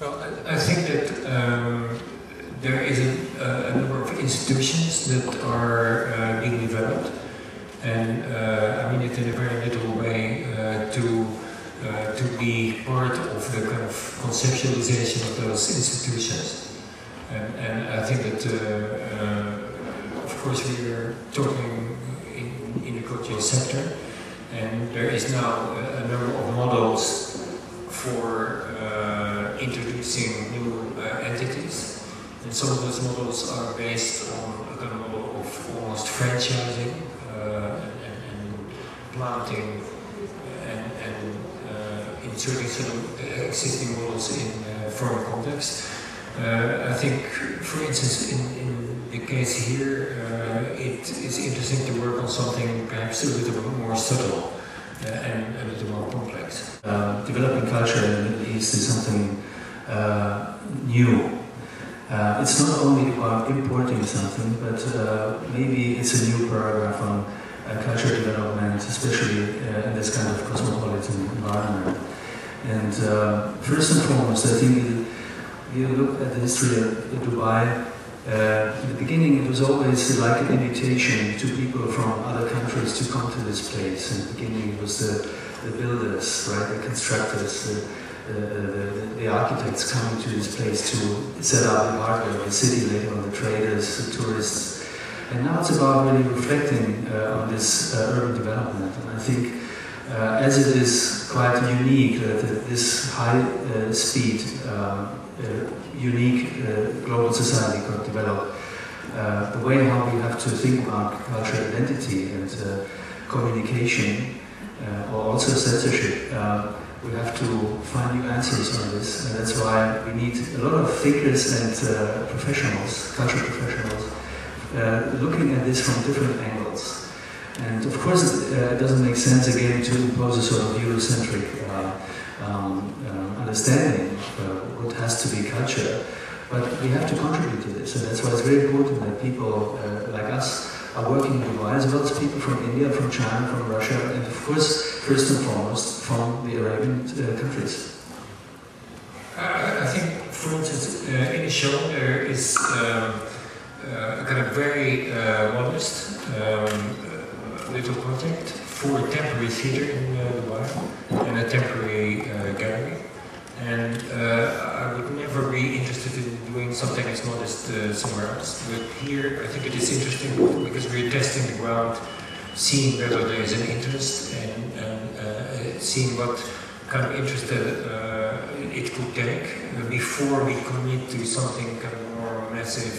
Well, I think that there is a number of institutions that are being developed, and I mean it in a very literal way to be part of the kind of conceptualization of those institutions. And I think that, of course, we are talking in the cultural sector, and there is now a number of models for introducing new entities. And some of those models are based on a kind of model of almost franchising and planting and inserting some existing models in foreign context. I think, for instance, in the case here, it is interesting to work on something perhaps a little bit more subtle and a little more complex. Developing culture in the Middle East is something new. It's not only about importing something, but maybe it's a new paragraph on culture development, especially in this kind of cosmopolitan environment. And first and foremost, I think you look at the history of Dubai. In the beginning, it was always like an invitation to people from other countries to come to this place. In the beginning, it was the builders, right, the constructors, the architects coming to this place to set up the hardware of the city, later on the traders, the tourists. And now it's about really reflecting on this urban development. And I think as it is quite unique that this high speed, unique global society could develop, the way how we have to think about cultural identity and communication, or also censorship, we have to find new answers on this, and that's why we need a lot of thinkers and professionals, cultural professionals, looking at this from different angles. And of course, it doesn't make sense again to impose a sort of Eurocentric understanding of what has to be culture, but we have to contribute to this, and that's why it's very important that people like us are working in Dubai, as well as people from India, from China, from Russia, and of course, first and foremost, from the Arabian countries. I think, for instance, in the show there is a kind of very modest little project for a temporary theatre in Dubai and a temporary gallery. And I would never be interested in doing something as modest somewhere else. But here, I think it is interesting because we're testing the ground, seeing whether there is an interest and seeing what kind of interest it could take before we commit to something kind of more massive